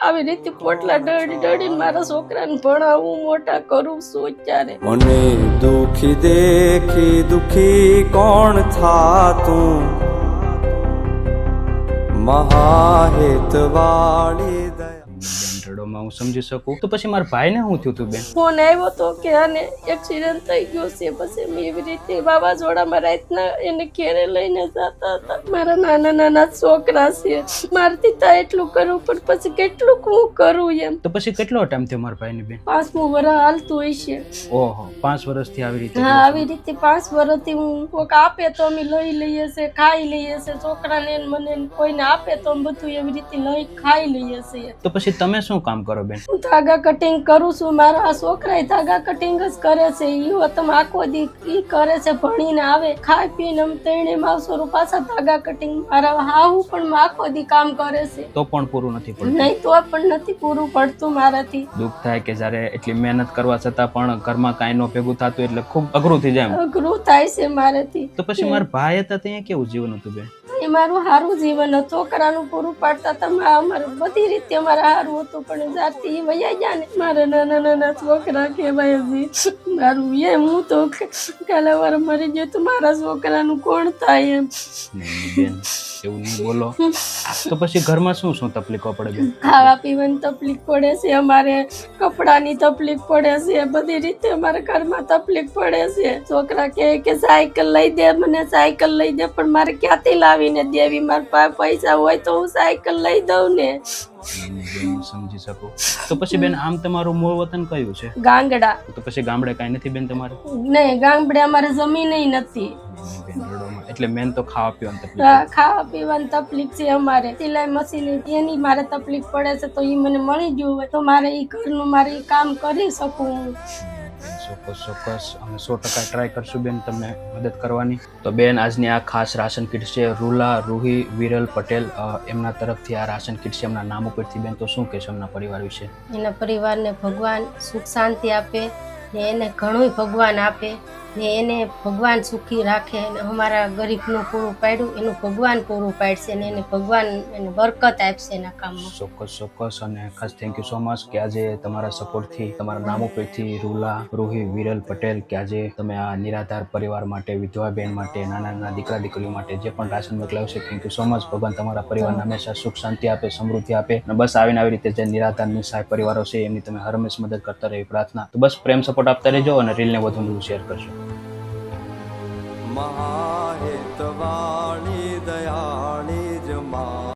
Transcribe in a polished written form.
આવી રીતે પોટલા ડળી મારા છોકરાને ભણાવું મોટા કરું છું અત્યારે મને દુખી દેખી દુખી કોણ થાતું મહાહેતવાળી દયા રડોમાં હું સમજી શકું તો પછી મારા ભાઈને શું થયું તું બેન? ફોન આવ્યો તો કે આને એક્સિડન્ટ થઈ ગયો છે પછી મેં એવી રીતે વાવાઝોડામાં રાતના એને ઘેરે લઈને જતા હતા મારા નાના નાના છોકરા છે મારથી તો એટલું કરું પણ પછી કેટલું હું કરું એમ તો પછી કેટલો ટાઈમ થયો મારા ભાઈને બેન? 5મું વર્ષ હાલતું હોય છે ઓહો 5 વર્ષથી આવી રીતે હા આવી રીતે 5 વર્ષથી હું કોક આપે તો અમે લઈ લઈએ છે ખાઈ લઈએ છે છોકરાને ને મને ને કોઈને આપે તો અમે બધું એવી રીતે લઈ ખાઈ લઈએ છીએ તો પછી તમે શું કામ કરો બેન? હું ધાગા કટિંગ કરું છું મારા આ છોકરા ધાગા કટિંગ જ કરે છે ઈ તમે આખો દી ઈ કરે છે ભણીને આવે ખાઈ પીને અમે ત્રણે માવસરો પાછા ધાગા કટિંગ મારા હાહુ પણ આખો દી કામ કરે છે તો પણ પૂરું નથી પડતું? નહીં તો પણ નથી પૂરું પડતું મારાથી દુઃખ થાય કે જ્યારે એટલી મહેનત કરવા છતાં પણ ઘરમાં કાંઈ ન ભેગું થતું એટલે ખૂબ અઘરું થઈ જાય. અઘરું થાય છે મારાથી તો પછી મારા ભાઈ હતા ત્યાં કેવું જીવન હતું બેન? એ મારું સારું જીવન હતું છોકરાનું પૂરું પાડતા હતા અમારું બધી રીતે અમારે સારું હતું પણ જાતી એ વયા ગયા ને મારા નાના નાના છોકરા કહેવાય હજી મારું એમ હું તો કાલે વાર મરી ગયો તો મારા છોકરાનું કોણ થાય એમ નહીં બેન એવું નહીં બોલો. તો પછી ઘરમાં શું શું તકલીફો પડે બેન? ખાવા પીવાની તકલીફ પડે છે અમારે કપડાની તકલીફ પડે છે બધી રીતે અમારા ઘરમાં તકલીફ પડે છે છોકરા કહે કે સાયકલ લઈ દે મને સાયકલ લઈ દે પણ મારે ક્યાંથી લાવીને દેવી મારા પાસે પૈસા હોય તો હું સાયકલ લઈ દઉં ને બેન સમજી શકું. તો પછી બેન આમ તમારું મૂળ વતન કયું છે? ગાંગડા તો પછી ગામડે કાંઈ નથી બેન તમારે? નહીં ગામડે અમારે જમીન નથી બેન રડોમાં એટલે મેન તો ખાવા પીવાની તકલીફ. ખાવા પીવાની તકલીફ છે અમારે સિલાઈ મશીન એની મારે તકલીફ પડે છે તો એ મને મળી ગયું હોય તો મારે એ ઘરનું મારે ઈ કામ કરી શકું હું ચોક્કસ ચોક્કસ અમે 100% ટ્રાય કરશું બેન તમને મદદ કરવાની. તો બેન આજની આ ખાસ રાશન કીટ છે રૂલા રૂહી વિરલ પટેલ એમના તરફથી આ રાશન કીટ છે એમના નામ ઉપરથી. બેન તો શું કહેશો એમના પરિવાર વિશે? એના પરિવારને ભગવાન સુખ શાંતિ આપે ને એને ઘણું ભગવાન આપે ને એને ભગવાન સુખી રાખે અને અમારા ગરીબનું પૂરું પાડ્યું એનું ભગવાન પૂરું પાડશે ને એને ભગવાન એને બરકત આપશે એના કામમાં. ચોક્કસ ચોક્કસ અને ખાસ થેન્ક યુ સો મચ કે આજે તમારા સપોર્ટથી તમારા નામ ઉપરથી રૂલા રૂહી વિરલ પટેલ કે આજે તમે આ નિરાધાર પરિવાર માટે વિધવા બહેન માટે નાના નાના દીકરા દીકરીઓ માટે જે પણ રાશન મોકલાવ્યું છે થેન્ક યુ સો મચ. ભગવાન તમારા પરિવારને હંમેશા સુખ શાંતિ આપે સમૃદ્ધિ આપે અને બસ આવીને આવી રીતે જે નિરાધાર નિસહાય પરિવારો છે એમની તમે હંમેશ મદદ કરતા રહેવી પ્રાર્થના. તો બસ પ્રેમ સપોર્ટ આપતા રહેજો અને રીલને વધુ શેર કરજો. મહાહેતવાળી